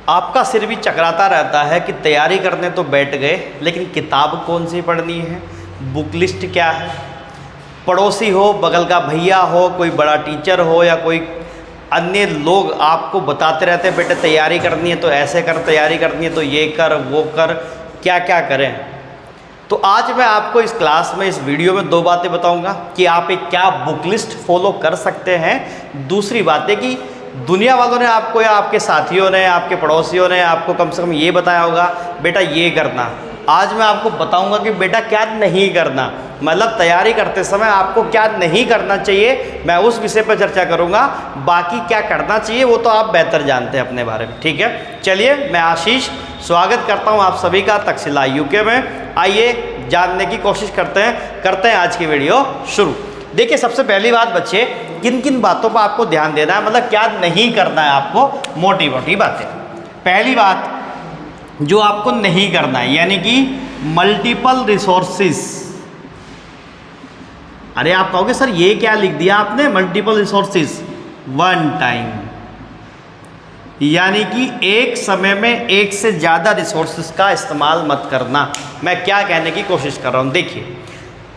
आपका सिर भी चकराता रहता है कि तैयारी करने तो बैठ गए, लेकिन किताब कौन सी पढ़नी है, बुक लिस्ट क्या है। पड़ोसी हो, बगल का भैया हो, कोई बड़ा टीचर हो या कोई अन्य लोग आपको बताते रहते हैं बेटे तैयारी करनी है तो ऐसे कर, तैयारी करनी है तो ये कर वो कर, क्या क्या करें। तो आज मैं आपको इस क्लास में, इस वीडियो में 2 बातें बताऊंगा कि आप एक क्या बुक लिस्ट फॉलो कर सकते हैं। दूसरी बात है कि दुनिया वालों ने आपको या आपके साथियों ने, आपके पड़ोसियों ने आपको कम से कम ये बताया होगा बेटा ये करना। आज मैं आपको बताऊंगा कि बेटा क्या नहीं करना, मतलब तैयारी करते समय आपको क्या नहीं करना चाहिए, मैं उस विषय पर चर्चा करूंगा। बाकी क्या करना चाहिए वो तो आप बेहतर जानते हैं अपने बारे में, ठीक है। चलिए, मैं आशीष स्वागत करता हूं आप सभी का तक्षशिला यूके में। आइए जानने की कोशिश करते हैं आज की वीडियो शुरू। देखिए, सबसे पहली बात बच्चे, किन किन बातों पर आपको ध्यान देना है, मतलब क्या नहीं करना है आपको, मोटी मोटी बातें। पहली बात जो आपको नहीं करना है, यानी कि मल्टीपल रिसोर्सेस। अरे आप कहोगे सर ये क्या लिख दिया आपने, मल्टीपल रिसोर्सेस वन टाइम, यानी कि एक समय में एक से ज़्यादा रिसोर्सेज का इस्तेमाल मत करना। मैं क्या कहने की कोशिश कर रहा हूँ, देखिए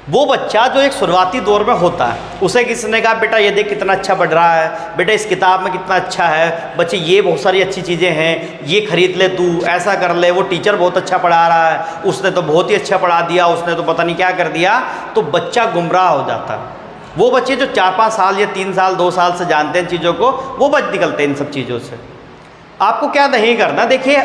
वो बच्चा जो एक शुरुआती दौर में होता है, उसे किसी ने कहा बेटा ये देख कितना अच्छा पढ़ रहा है, बेटा इस किताब में कितना अच्छा है, बच्चे ये बहुत सारी अच्छी चीज़ें हैं, ये खरीद ले तू, ऐसा कर ले, वो टीचर बहुत अच्छा पढ़ा रहा है, उसने तो बहुत ही अच्छा पढ़ा दिया, उसने तो पता नहीं क्या कर दिया। तो बच्चा गुमराह हो जाता है। वो बच्चे जो 4-5 साल या 3 साल 2 साल से जानते हैं चीज़ों को, वो बच निकलते हैं इन सब चीज़ों से। आपको क्या नहीं करना, देखिए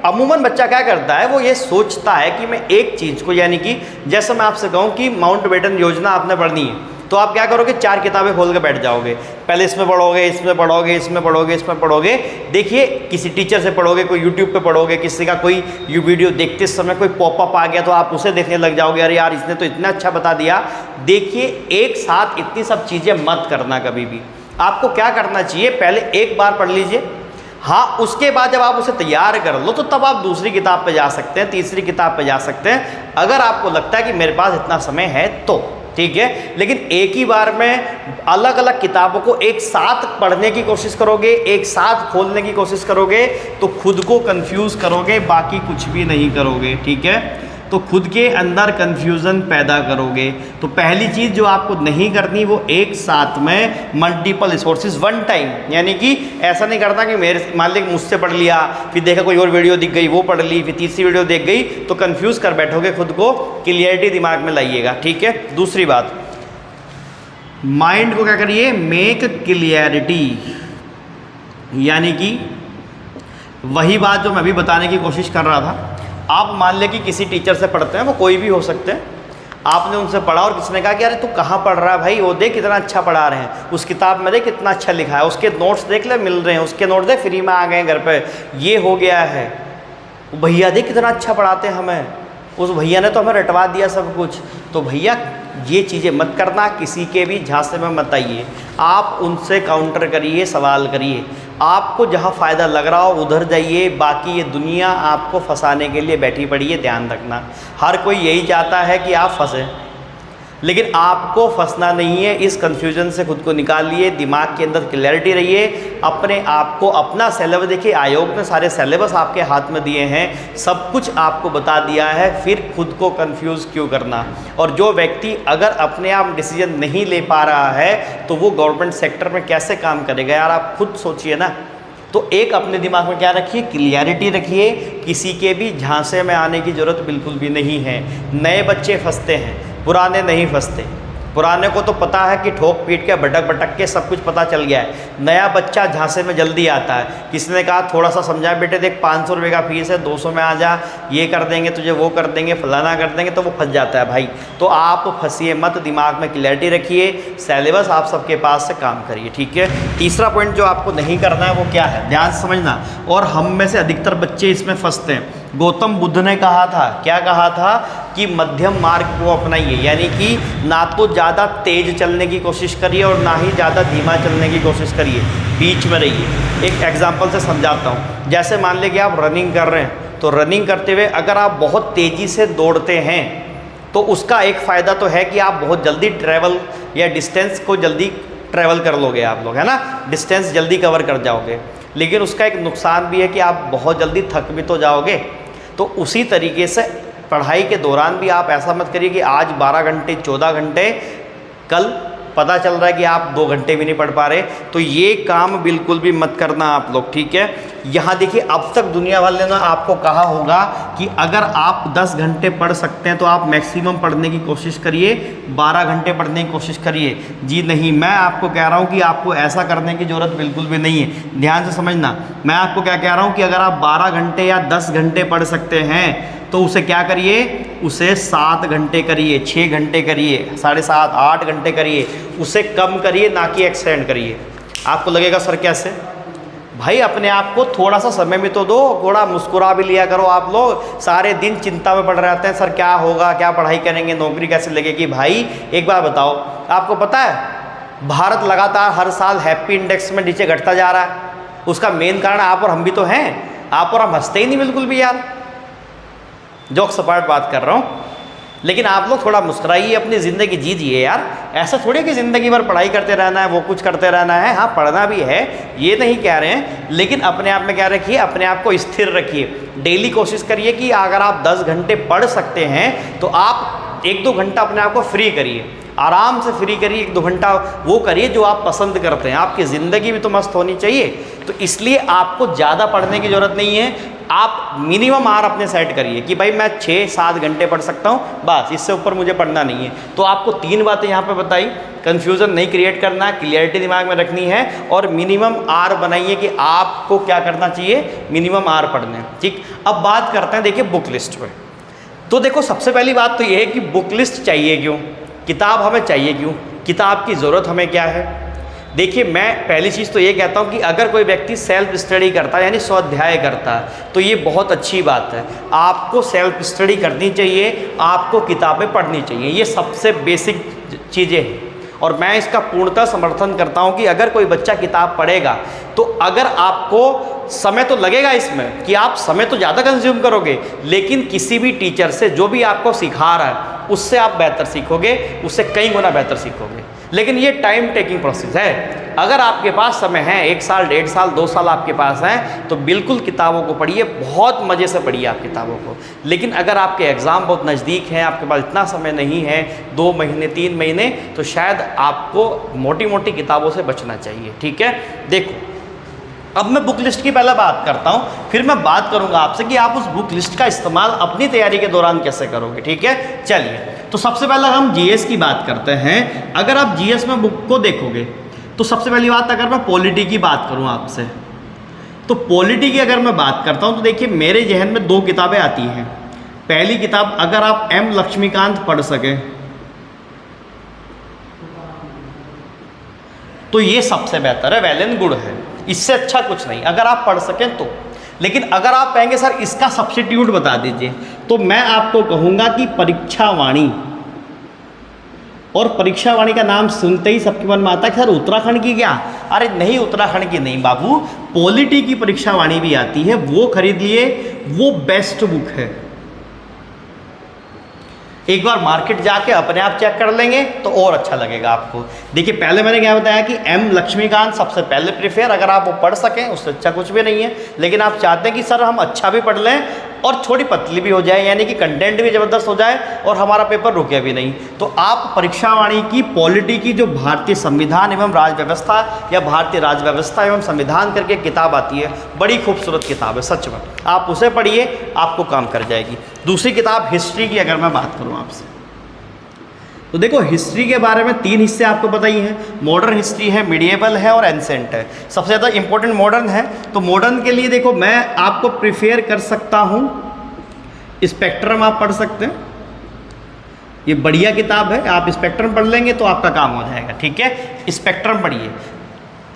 अमूमन बच्चा क्या करता है, वो ये सोचता है कि मैं एक चीज़ को, यानी कि जैसे मैं आपसे कहूँ कि माउंटबेटन योजना आपने पढ़नी है, तो आप क्या करोगे, 4 किताबें खोल के बैठ जाओगे, पहले इसमें पढ़ोगे, इसमें पढ़ोगे, इसमें पढ़ोगे, इसमें पढ़ोगे। देखिए किसी टीचर से पढ़ोगे, कोई यूट्यूब पे पढ़ोगे, किसी का कोई वीडियो देखते समय कोई पॉपअप आ गया तो आप उसे देखने लग जाओगे, अरे यार इसने तो इतना अच्छा बता दिया। देखिए एक साथ इतनी सब चीज़ें मत करना कभी भी। आपको क्या करना चाहिए, पहले एक बार पढ़ लीजिए, हाँ उसके बाद जब आप उसे तैयार कर लो तो तब आप दूसरी किताब पे जा सकते हैं, तीसरी किताब पे जा सकते हैं, अगर आपको लगता है कि मेरे पास इतना समय है तो, ठीक है। लेकिन एक ही बार में अलग अलग किताबों को एक साथ पढ़ने की कोशिश करोगे, एक साथ खोलने की कोशिश करोगे तो खुद को कंफ्यूज करोगे, बाकी कुछ भी नहीं करोगे, ठीक है। तो खुद के अंदर कंफ्यूजन पैदा करोगे। तो पहली चीज़ जो आपको नहीं करनी वो एक साथ में मल्टीपल रिसोर्सेज वन टाइम, यानी कि ऐसा नहीं करना कि मेरे मान लीजिए मुझसे पढ़ लिया, फिर देखा कोई और वीडियो दिख गई वो पढ़ ली, फिर तीसरी वीडियो देख गई तो कंफ्यूज कर बैठोगे खुद को। क्लियरिटी दिमाग में लाइएगा, ठीक है। दूसरी बात, माइंड को क्या करिए, मेक क्लियरिटी, यानी कि वही बात जो मैं अभी बताने की कोशिश कर रहा था। आप मान लें कि किसी टीचर से पढ़ते हैं, वो कोई भी हो सकते हैं, आपने उनसे पढ़ा और किसी ने कहा कि अरे तू कहाँ पढ़ रहा है भाई, वो देख कितना अच्छा पढ़ा रहे हैं, उस किताब में देख कितना अच्छा लिखा है, उसके नोट्स देख ले मिल रहे हैं, उसके नोट्स देख फ्री में आ गए हैं घर पे, ये हो गया है, भैया देख कितना अच्छा पढ़ाते हैं हमें, उस भैया ने तो हमें रटवा दिया सब कुछ। तो भैया ये चीज़ें मत करना, किसी के भी झांसे में मत आइए, आप उनसे काउंटर करिए, सवाल करिए, आपको जहाँ फ़ायदा लग रहा हो उधर जाइए। बाकी ये दुनिया आपको फंसाने के लिए बैठी पड़ी है, ध्यान रखना। हर कोई यही चाहता है कि आप फंसें, लेकिन आपको फंसना नहीं है। इस कन्फ्यूजन से खुद को निकालिए, दिमाग के अंदर क्लैरिटी रहिए, अपने आप को, अपना सिलेबस देखिए, आयोग ने सारे सिलेबस आपके हाथ में दिए हैं, सब कुछ आपको बता दिया है, फिर खुद को कंफ्यूज क्यों करना। और जो व्यक्ति अगर अपने आप डिसीजन नहीं ले पा रहा है तो वो गवर्नमेंट सेक्टर में कैसे काम करेगा यार, आप खुद सोचिए ना। तो एक अपने दिमाग में क्या रखिए, क्लियरिटी रखिए, किसी के भी झांसे में आने की ज़रूरत बिल्कुल भी नहीं है। नए बच्चे फंसते हैं, पुराने नहीं फंसते। पुराने को तो पता है कि ठोक पीट के भटक भटक के सब कुछ पता चल गया है, नया बच्चा झांसे में जल्दी आता है। किसी ने कहा थोड़ा सा समझाए, बेटे देख 500 रुपये का फीस है, 200 में आ जा, ये कर देंगे तुझे, वो कर देंगे, फलाना कर देंगे, तो वो फंस जाता है भाई। तो आप फंसिए मत, दिमाग में क्लैरिटी रखिए, सिलेबस आप सबके पास से काम करिए, ठीक है। तीसरा पॉइंट जो आपको नहीं करना है वो क्या है, ध्यान से समझना, और हम में से अधिकतर बच्चे इसमें फंसते हैं। गौतम बुद्ध ने कहा था, क्या कहा था, कि मध्यम मार्ग को अपनाइए, यानी कि ना तो ज़्यादा तेज चलने की कोशिश करिए और ना ही ज़्यादा धीमा चलने की कोशिश करिए, बीच में रहिए। एक एग्जांपल से समझाता हूँ, जैसे मान लीजिए आप रनिंग कर रहे हैं, तो रनिंग करते हुए अगर आप बहुत तेज़ी से दौड़ते हैं तो उसका एक फ़ायदा तो है कि आप बहुत जल्दी ट्रैवल या डिस्टेंस को जल्दी ट्रैवल कर लोगे आप लोग, है ना, डिस्टेंस जल्दी कवर कर जाओगे। लेकिन उसका एक नुकसान भी है कि आप बहुत जल्दी थक भी तो जाओगे। तो उसी तरीके से पढ़ाई के दौरान भी आप ऐसा मत करिए कि आज 12 घंटे 14 घंटे, कल पता चल रहा है कि आप 2 घंटे भी नहीं पढ़ पा रहे। तो ये काम बिल्कुल भी मत करना आप लोग, ठीक है। यहाँ देखिए, अब तक दुनिया वाले ने आपको कहा होगा कि अगर आप 10 घंटे पढ़ सकते हैं तो आप मैक्सिमम पढ़ने की कोशिश करिए, 12 घंटे पढ़ने की कोशिश करिए। जी नहीं, मैं आपको कह रहा हूँ कि आपको ऐसा करने की ज़रूरत बिल्कुल भी नहीं है। ध्यान से समझना, मैं आपको क्या कह रहा हूँ कि अगर आप 12 घंटे या 10 घंटे पढ़ सकते हैं तो उसे क्या करिए, उसे 7 घंटे करिए, 6 घंटे करिए, 7.5 8 घंटे करिए, उसे कम करिए, ना कि एक्सटेंड करिए। आपको लगेगा सर कैसे? भाई अपने आप को थोड़ा सा समय में तो दो, थोड़ा मुस्कुरा भी लिया करो। आप लोग सारे दिन चिंता में पड़ रहते हैं, सर क्या होगा, क्या पढ़ाई करेंगे, नौकरी कैसे लगेगी। भाई एक बार बताओ, आपको पता है भारत लगातार हर साल हैप्पी इंडेक्स में नीचे घटता जा रहा है। उसका मेन कारण आप और हम भी तो हैं। आप और हम हंसते ही नहीं बिल्कुल भी यार, जोक्स अपार्ट बात कर रहा हूँ। लेकिन आप लोग थोड़ा मुस्कुराइए, अपनी ज़िंदगी जीजिए यार। ऐसा थोड़ी कि ज़िंदगी भर पढ़ाई करते रहना है, वो कुछ करते रहना है। हाँ, पढ़ना भी है, ये नहीं कह रहे हैं, लेकिन अपने आप में क्या रखिए, अपने आप को स्थिर रखिए। डेली कोशिश करिए कि अगर आप 10 घंटे पढ़ सकते हैं तो आप 1-2 घंटा अपने आप को फ्री करिए, आराम से फ्री करिए। 1-2 घंटा वो करिए जो आप पसंद करते हैं। आपकी ज़िंदगी भी तो मस्त होनी चाहिए। तो इसलिए आपको ज़्यादा पढ़ने की ज़रूरत नहीं है। आप मिनिमम आर अपने सेट करिए कि भाई मैं 6-7 घंटे पढ़ सकता हूँ, बस, इससे ऊपर मुझे पढ़ना नहीं है। तो आपको 3 बातें यहाँ पे बताई, कन्फ्यूज़न नहीं क्रिएट करना, क्लियरिटी दिमाग में रखनी है, और मिनिमम आर बनाइए कि आपको क्या करना चाहिए, मिनिमम आर पढ़ने। ठीक, अब बात करते हैं देखिए बुक लिस्ट पे। तो देखो, सबसे पहली बात तो ये है कि बुक लिस्ट चाहिए क्यों, किताब हमें चाहिए क्यों, किताब की ज़रूरत हमें क्या है। देखिए, मैं पहली चीज़ तो ये कहता हूँ कि अगर कोई व्यक्ति सेल्फ स्टडी करता है, यानी स्वाध्याय करता है, तो ये बहुत अच्छी बात है। आपको सेल्फ स्टडी करनी चाहिए, आपको किताबें पढ़नी चाहिए, ये सबसे बेसिक चीज़ें हैं। और मैं इसका पूर्णतः समर्थन करता हूँ कि अगर कोई बच्चा किताब पढ़ेगा तो अगर आपको समय तो लगेगा इसमें कि आप समय तो ज़्यादा कंज्यूम करोगे, लेकिन किसी भी टीचर से जो भी आपको सिखा रहा है उससे आप बेहतर सीखोगे, उससे कई गुना बेहतर सीखोगे। लेकिन ये टाइम टेकिंग प्रोसेस है। अगर आपके पास समय है, 1 साल, 1.5 साल, 2 साल आपके पास हैं, तो बिल्कुल किताबों को पढ़िए, बहुत मज़े से पढ़िए आप किताबों को। लेकिन अगर आपके एग्ज़ाम बहुत नज़दीक हैं, आपके पास इतना समय नहीं है, 2 महीने 3 महीने, तो शायद आपको मोटी मोटी किताबों से बचना चाहिए। ठीक है, देखो अब मैं बुक लिस्ट की पहले बात करता हूँ, फिर मैं बात करूँगा आपसे कि आप उस बुक लिस्ट का इस्तेमाल अपनी तैयारी के दौरान कैसे करोगे। ठीक है, चलिए, तो सबसे पहले हम जीएस की बात करते हैं। अगर आप जीएस में बुक को देखोगे तो सबसे पहली बात, अगर मैं पॉलिटी की बात करूं आपसे, तो पॉलिटी की अगर मैं बात करता हूं तो देखिए मेरे जहन में 2 किताबें आती हैं। पहली किताब, अगर आप एम लक्ष्मीकांत पढ़ सकें तो ये सबसे बेहतर है, वेल एंड गुड है, इससे अच्छा कुछ नहीं अगर आप पढ़ सकें तो। लेकिन अगर आप कहेंगे सर इसका सब्स्टिट्यूट बता दीजिए, तो मैं आपको कहूँगा कि परीक्षा वाणी। और परीक्षा वाणी का नाम सुनते ही सबके मन में आता है कि सर उत्तराखंड की क्या? अरे नहीं, उत्तराखंड की नहीं बाबू, पॉलिटी की परीक्षा वाणी भी आती है, वो खरीद लिए, वो बेस्ट बुक है। एक बार मार्केट जाके अपने आप चेक कर लेंगे तो और अच्छा लगेगा आपको। देखिए, पहले मैंने क्या बताया कि एम लक्ष्मीकांत सबसे पहले प्रेफर, अगर आप वो पढ़ सकें उससे अच्छा कुछ भी नहीं है। लेकिन आप चाहते हैं कि सर हम अच्छा भी पढ़ लें और थोड़ी पतली भी हो जाए, यानी कि कंटेंट भी ज़बरदस्त हो जाए और हमारा पेपर रुके भी नहीं, तो आप परीक्षा वाणी की पॉलिटी की जो भारतीय संविधान एवं राज्य व्यवस्था या भारतीय राज्य व्यवस्था एवं संविधान करके किताब आती है, बड़ी खूबसूरत किताब है सच में, आप उसे पढ़िए, आपको काम कर जाएगी। दूसरी किताब हिस्ट्री की अगर मैं बात करूँ आपसे, तो देखो हिस्ट्री के बारे में 3 हिस्से आपको पता ही हैं, मॉडर्न हिस्ट्री है, मिडिएवल है और एंसेंट है। सबसे ज़्यादा इंपॉर्टेंट मॉडर्न है, तो मॉडर्न के लिए देखो मैं आपको प्रिफेयर कर सकता हूँ स्पेक्ट्रम, आप पढ़ सकते हैं, ये बढ़िया किताब है, आप स्पेक्ट्रम पढ़ लेंगे तो आपका काम हो जाएगा। ठीक है, स्पेक्ट्रम पढ़िए।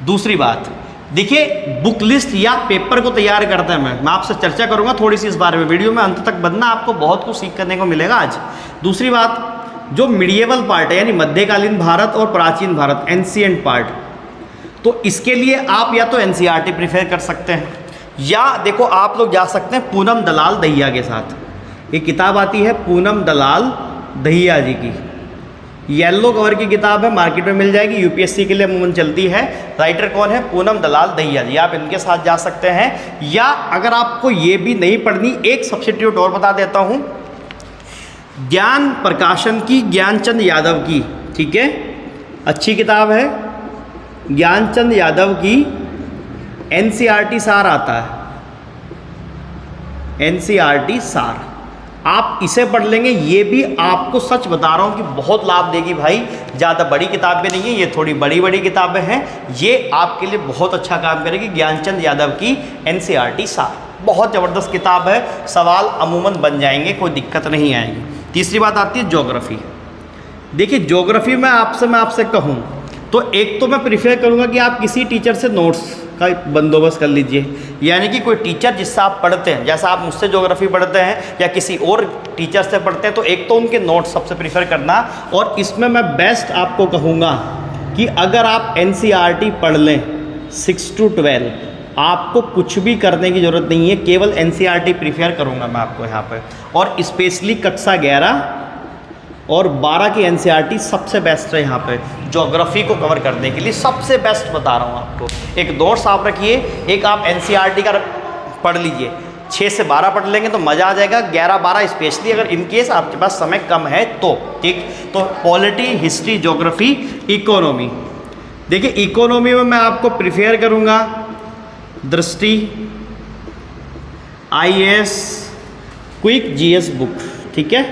दूसरी बात देखिए, बुक लिस्ट या पेपर को तैयार करते हैं, मैं आपसे चर्चा करूँगा थोड़ी सी इस बारे में, वीडियो में अंत तक बनना, आपको बहुत कुछ सीख करने को मिलेगा आज। दूसरी बात, जो मिडिएवल पार्ट है यानी मध्यकालीन भारत और प्राचीन भारत, एंशिएंट पार्ट, तो इसके लिए आप या तो एनसीईआरटी प्रेफर कर सकते हैं, या देखो आप लोग जा सकते हैं पूनम दलाल दहिया के साथ। एक किताब आती है पूनम दलाल दहिया जी की, येलो कवर की किताब है, मार्केट में मिल जाएगी, यूपीएससी के लिए अमूमन चलती है। राइटर कौन है? पूनम दलाल दहिया जी, आप इनके साथ जा सकते हैं। या अगर आपको ये भी नहीं पढ़नी, एक सब्स्टिट्यूट और बता देता हूँ, ज्ञान प्रकाशन की ज्ञानचंद यादव की, ठीक है, अच्छी किताब है, ज्ञानचंद यादव की एनसीईआरटी सार आता है, एनसीईआरटी सार, आप इसे पढ़ लेंगे, ये भी आपको सच बता रहा हूँ कि बहुत लाभ देगी भाई। ज़्यादा बड़ी किताबें नहीं है, ये थोड़ी बड़ी बड़ी किताबें हैं, ये आपके लिए बहुत अच्छा काम करेगी। ज्ञानचंद यादव की एनसीईआरटी सार बहुत ज़बरदस्त किताब है, सवाल अमूमन बन जाएंगे, कोई दिक्कत नहीं आएगी। तीसरी बात आती है ज्योग्राफी। देखिए ज्योग्राफी में आपसे कहूँ तो एक तो मैं प्रीफर करूँगा कि आप किसी टीचर से नोट्स का बंदोबस्त कर लीजिए, यानी कि कोई टीचर जिससे आप पढ़ते हैं, जैसा आप मुझसे ज्योग्राफी पढ़ते हैं या किसी और टीचर से पढ़ते हैं, तो एक तो उनके नोट्स सबसे प्रीफर करना। और इसमें मैं बेस्ट आपको कहूँगा कि अगर आप एनसीईआरटी पढ़ लें 6 to 12, आपको कुछ भी करने की ज़रूरत नहीं है, केवल एनसीईआरटी प्रीफर करूँगा मैं आपको यहाँ पर। और स्पेशली कक्षा 11 और 12 की एनसीईआरटी सबसे बेस्ट है यहाँ पे ज्योग्राफी को कवर करने के लिए, सबसे बेस्ट बता रहा हूँ आपको। एक नोट्स आप रखिए, एक आप एनसीईआरटी का पढ़ लीजिए, 6 से 12 पढ़ लेंगे तो मज़ा आ जाएगा। 11-12 स्पेशली अगर इनकेस आपके पास समय कम है तो, ठीक। तो पॉलिटी, हिस्ट्री, ज्योग्राफी, इकोनॉमी। देखिए इकोनॉमी में मैं आपको प्रिफेयर करूँगा दृष्टि, IAS, क्विक जीएस बुक, ठीक है,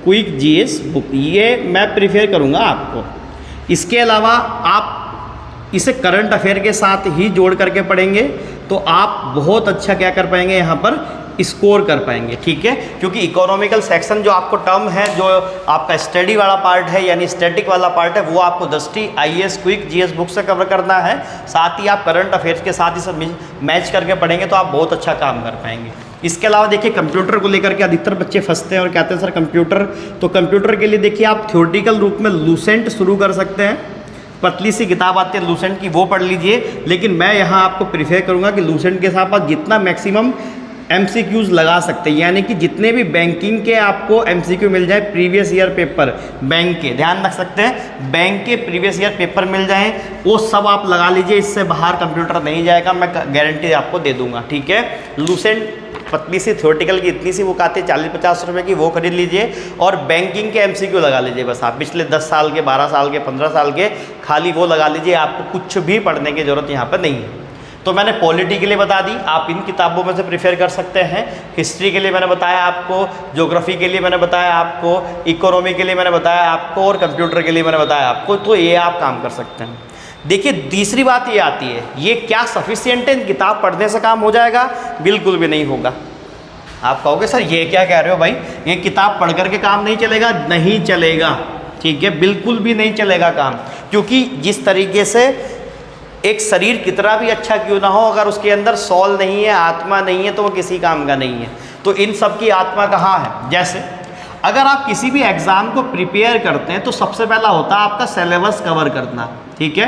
क्विक जीएस बुक, ये मैं प्रीफेयर करूँगा आपको। इसके अलावा आप इसे करंट अफेयर के साथ ही जोड़ करके पढ़ेंगे तो आप बहुत अच्छा क्या कर पाएंगे, यहाँ पर स्कोर कर पाएंगे, ठीक है। क्योंकि इकोनॉमिकल सेक्शन जो आपको टर्म है, जो आपका स्टडी वाला पार्ट है यानी स्टैटिक वाला पार्ट है, वो आपको दृष्टि, IAS, क्विक जीएस बुक से कवर करना है। साथ ही आप करंट अफेयर्स के साथ ही सब मैच करके पढ़ेंगे तो आप बहुत अच्छा काम कर पाएंगे। इसके अलावा देखिए कंप्यूटर को लेकर के अधिकतर बच्चे फंसते हैं और कहते हैं सर कंप्यूटर, तो कंप्यूटर के लिए देखिए आप थ्योरेटिकल रूप में लूसेंट शुरू कर सकते हैं, पतली सी किताब आती है लूसेंट की, वो पढ़ लीजिए। लेकिन मैं यहाँ आपको प्रीफर करूँगा कि लूसेंट के साथ आप जितना मैक्सिमम MCQs लगा सकते हैं, यानी कि जितने भी बैंकिंग के आपको MCQ मिल जाए, प्रीवियस ईयर पेपर बैंक के, ध्यान रख सकते हैं, बैंक के प्रीवियस ईयर पेपर मिल जाएं, वो सब आप लगा लीजिए। इससे बाहर कंप्यूटर नहीं जाएगा, मैं गारंटी आपको दे दूंगा, ठीक है। लूसेंट पतली सी थ्योरेटिकल की इतनी सी बुक आती है 40-50 रुपये की, वो खरीद लीजिए और बैंकिंग के MCQ लगा लीजिए बस आप, पिछले 10 साल के, 12 साल के, 15 साल के, खाली वो लगा लीजिए, आपको कुछ भी पढ़ने की ज़रूरत यहाँ पर नहीं है। तो मैंने पॉलिटी के लिए बता दी, आप इन किताबों में से प्रेफर कर सकते हैं। हिस्ट्री के लिए मैंने बताया आपको, ज्योग्राफी के लिए मैंने बताया आपको, इकोनॉमी के लिए मैंने बताया आपको और कंप्यूटर के लिए मैंने बताया आपको, तो ये आप काम कर सकते हैं। देखिए तीसरी बात ये आती है, ये क्या सफिशिएंट है, किताब पढ़ने से काम हो जाएगा? बिल्कुल भी नहीं होगा। आप कहोगे सर ये क्या कह रहे हो भाई, ये किताब पढ़ करके काम नहीं चलेगा? नहीं चलेगा, ठीक है, बिल्कुल भी नहीं चलेगा काम। क्योंकि जिस तरीके से एक शरीर कितना भी अच्छा क्यों ना हो, अगर उसके अंदर सोल नहीं है, आत्मा नहीं है, तो वो किसी काम का नहीं है। तो इन सब की आत्मा कहाँ है? जैसे अगर आप किसी भी एग्ज़ाम को प्रिपेयर करते हैं तो सबसे पहला होता है आपका सिलेबस कवर करना, ठीक है,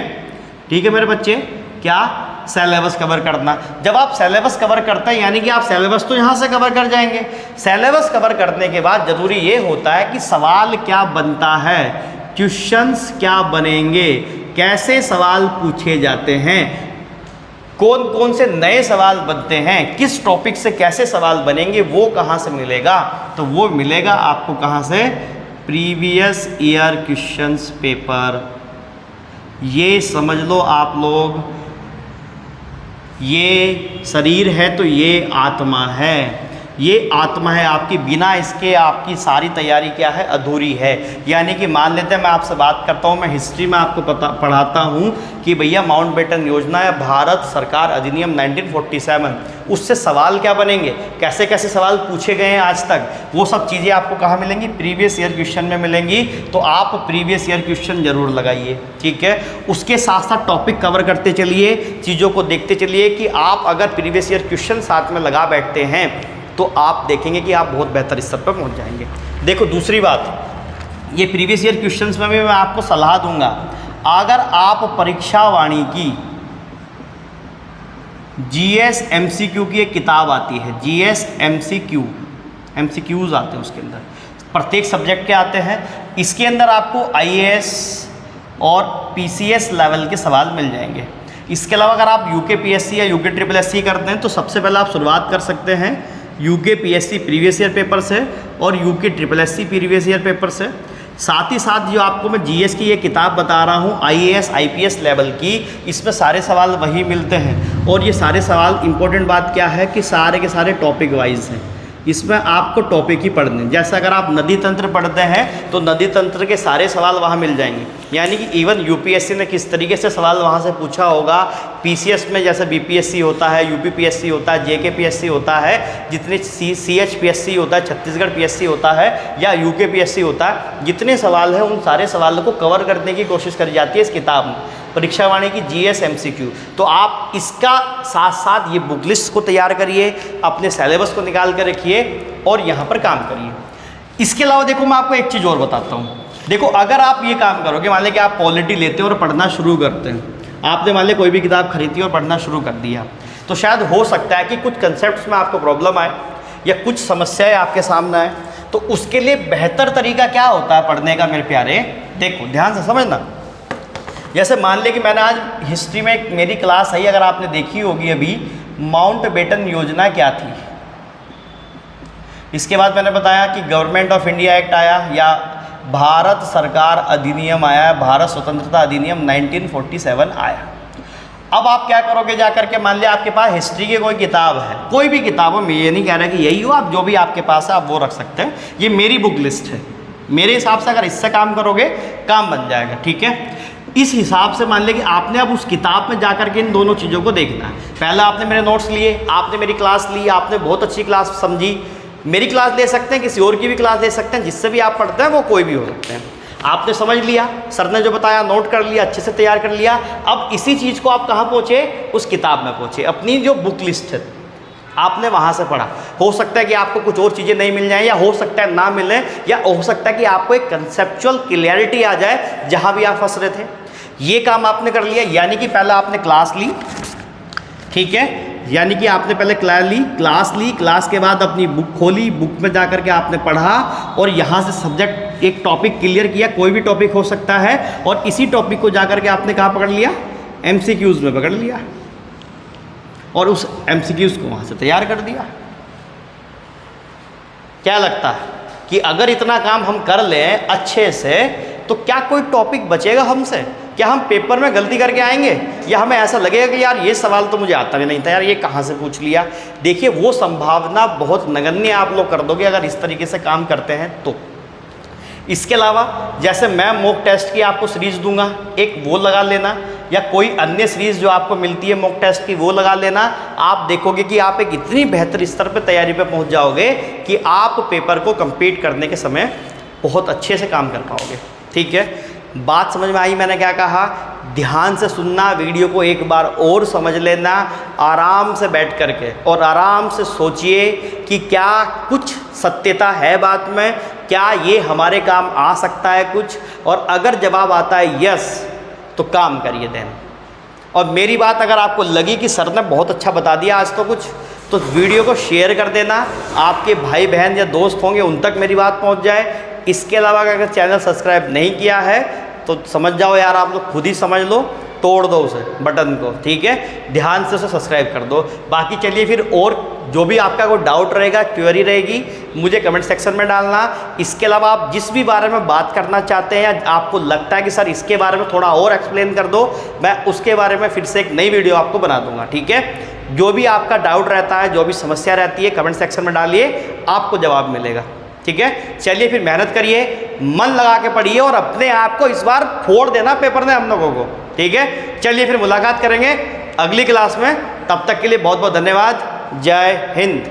ठीक है मेरे बच्चे, क्या सिलेबस कवर करना। जब आप सिलेबस कवर करते हैं यानी कि आप सिलेबस तो यहाँ से कवर कर जाएंगे। सिलेबस कवर करने के बाद ज़रूरी ये होता है कि सवाल क्या बनता है, क्वेश्चंस क्या बनेंगे, कैसे सवाल पूछे जाते हैं, कौन कौन से नए सवाल बनते हैं, किस टॉपिक से कैसे सवाल बनेंगे, वो कहाँ से मिलेगा? तो वो मिलेगा आपको कहाँ से? Previous year questions paper. ये समझ लो आप लोग, ये शरीर है तो ये आत्मा है, ये आत्मा है आपकी, बिना इसके आपकी सारी तैयारी क्या है? अधूरी है। यानी कि मान लेते हैं मैं आपसे बात करता हूँ, मैं हिस्ट्री में आपको पढ़ाता हूँ कि भैया माउंटबेटन योजना है, भारत सरकार अधिनियम 1947, उससे सवाल क्या बनेंगे, कैसे कैसे सवाल पूछे गए हैं आज तक, वो सब चीज़ें आपको कहाँ मिलेंगी? प्रीवियस ईयर क्वेश्चन में मिलेंगी। तो आप प्रीवियस ईयर क्वेश्चन जरूर लगाइए, ठीक है। उसके साथ साथ टॉपिक कवर करते चलिए, चीज़ों को देखते चलिए कि आप अगर प्रीवियस ईयर क्वेश्चन साथ में लगा बैठते हैं तो आप देखेंगे कि आप बहुत बेहतर स्तर पर पहुंच जाएंगे। देखो दूसरी बात, ये प्रीवियस ईयर क्वेश्चंस में भी मैं आपको सलाह दूंगा, अगर आप परीक्षा वाणी की GS MCQ की एक किताब आती है, GS MCQs आते हैं उसके अंदर, प्रत्येक सब्जेक्ट के आते हैं, इसके अंदर आपको IAS और PCS लेवल के सवाल मिल जाएंगे। इसके अलावा अगर आप UKPSC या UKSSC करते हैं तो सबसे पहले आप शुरुआत कर सकते हैं UKPSC प्रीवियस ईयर पेपर से और UKSSC प्रीवियस ईयर पेपर से। साथ ही साथ जो आपको मैं GS की ये किताब बता रहा हूँ IAS IPS लेवल की, इसमें सारे सवाल वही मिलते हैं। और ये सारे सवाल इम्पोर्टेंट बात क्या है कि सारे के सारे टॉपिक वाइज हैं, इसमें आपको टॉपिक ही पढ़ने। जैसे अगर आप नदी तंत्र पढ़ते हैं तो नदी तंत्र के सारे सवाल वहाँ मिल जाएंगे, यानी कि इवन UPSC ने किस तरीके से सवाल वहाँ से पूछा होगा, PCS में जैसे BPSC होता है, UPPSC होता है, JKPSC होता है, जितने CHPSC होता है, छत्तीसगढ़ PSC होता है या UKPSC होता है, जितने सवाल हैं उन सारे सवालों को कवर करने की कोशिश करी जाती है इस किताब में, परीक्षावाणी की GS MCQ। तो आप इसका साथ साथ ये बुक लिस्ट को तैयार करिए, अपने सिलेबस को निकाल कर रखिए और यहाँ पर काम करिए। इसके अलावा देखो मैं आपको एक चीज़ और बताता हूँ। देखो अगर आप ये काम करोगे, मान लें कि आप पॉलिटी लेते हो और पढ़ना शुरू करते हैं, आपने मान लें कोई भी किताब खरीदी और पढ़ना शुरू कर दिया, तो शायद हो सकता है कि कुछ कंसेप्ट्स में आपको प्रॉब्लम आए या कुछ समस्याएं आपके सामने आए। तो उसके लिए बेहतर तरीका क्या होता है पढ़ने का मेरे प्यारे, देखो ध्यान से समझना। जैसे मान लें कि मैंने आज हिस्ट्री में एक मेरी क्लास आई, अगर आपने देखी होगी अभी, माउंटबेटन योजना क्या थी। इसके बाद मैंने बताया कि गवर्नमेंट ऑफ इंडिया एक्ट आया या भारत सरकार अधिनियम आया, भारत स्वतंत्रता अधिनियम 1947 आया। अब आप क्या करोगे जाकर के, मान लिया आपके पास हिस्ट्री की कोई किताब है, कोई भी किताब हो, मैं ये नहीं कह रहा कि यही हो, आप जो भी आपके पास है आप वो रख सकते हैं। ये मेरी बुक लिस्ट है, मेरे हिसाब से अगर इससे काम करोगे काम बन जाएगा, ठीक है। इस हिसाब से मान लें कि आपने अब उस किताब में जाकर के इन दोनों चीज़ों को देखना है। पहले आपने मेरे नोट्स लिए, आपने मेरी क्लास ली, आपने बहुत अच्छी क्लास समझी, मेरी क्लास ले सकते हैं, किसी और की भी क्लास ले सकते हैं, जिससे भी आप पढ़ते हैं वो कोई भी हो सकते हैं। आपने समझ लिया, सर ने जो बताया नोट कर लिया, अच्छे से तैयार कर लिया। अब इसी चीज़ को आप कहाँ पहुँचे, उस किताब में पहुँचे, अपनी जो बुक लिस्ट है आपने वहाँ से पढ़ा। हो सकता है कि आपको कुछ और चीज़ें नहीं मिल जाएं, या हो सकता है ना मिले, या हो सकता है कि आपको एक कंसेप्चुअल क्लियरिटी आ जाए जहाँ भी आप फंस रहे थे। ये काम आपने कर लिया, यानी कि पहले आपने क्लास ली, ठीक है, यानी कि आपने पहले क्लास ली, क्लास के बाद अपनी बुक खोली, बुक में जाकर के आपने पढ़ा और यहाँ से सब्जेक्ट एक टॉपिक क्लियर किया, कोई भी टॉपिक हो सकता है, और इसी टॉपिक को जाकर के आपने कहाँ पकड़ लिया, MCQs में पकड़ लिया और उस MCQs को वहाँ से तैयार कर दिया। क्या लगता है कि अगर इतना काम हम कर लें अच्छे से तो क्या कोई टॉपिक बचेगा हमसे? क्या हम पेपर में गलती करके आएंगे, या हमें ऐसा लगेगा कि यार ये सवाल तो मुझे आता भी नहीं था, यार ये कहाँ से पूछ लिया? देखिए वो संभावना बहुत नगण्य आप लोग कर दोगे अगर इस तरीके से काम करते हैं तो। इसके अलावा जैसे मैं मॉक टेस्ट की आपको सीरीज़ दूंगा, एक वो लगा लेना, या कोई अन्य सीरीज़ जो आपको मिलती है मॉक टेस्ट की वो लगा लेना। आप देखोगे कि आप एक इतनी बेहतर स्तर पर तैयारी पे पहुंच जाओगे कि आप पेपर को कंप्लीट करने के समय बहुत अच्छे से काम कर पाओगे, ठीक है। बात समझ में आई मैंने क्या कहा? ध्यान से सुनना, वीडियो को एक बार और समझ लेना, आराम से बैठ करके और आराम से सोचिए कि क्या कुछ सत्यता है बात में, क्या ये हमारे काम आ सकता है कुछ, और अगर जवाब आता है यस तो काम करिए देन। और मेरी बात अगर आपको लगी कि सर ने बहुत अच्छा बता दिया आज तो कुछ, तो वीडियो को शेयर कर देना, आपके भाई बहन या दोस्त होंगे उन तक मेरी बात पहुंच जाए। इसके अलावा अगर चैनल सब्सक्राइब नहीं किया है तो समझ जाओ यार, आप लोग खुद ही समझ लो, तोड़ दो उसे बटन को, ठीक है, ध्यान से उसे सब्सक्राइब कर दो। बाकी चलिए फिर, और जो भी आपका कोई डाउट रहेगा, क्वेरी रहेगी, मुझे कमेंट सेक्शन में डालना। इसके अलावा आप जिस भी बारे में बात करना चाहते हैं या आपको लगता है कि सर इसके बारे में थोड़ा और एक्सप्लेन कर दो, मैं उसके बारे में फिर से एक नई वीडियो आपको बना दूंगा, ठीक है। जो भी आपका डाउट रहता है, जो भी समस्या रहती है, कमेंट सेक्शन में डालिए, आपको जवाब मिलेगा, ठीक है। चलिए फिर मेहनत करिए, मन लगा के पढ़िए और अपने आप को इस बार फोड़ देना पेपर ने हम लोगों को, ठीक है। चलिए फिर मुलाकात करेंगे अगली क्लास में, तब तक के लिए बहुत बहुत धन्यवाद। जय हिंद।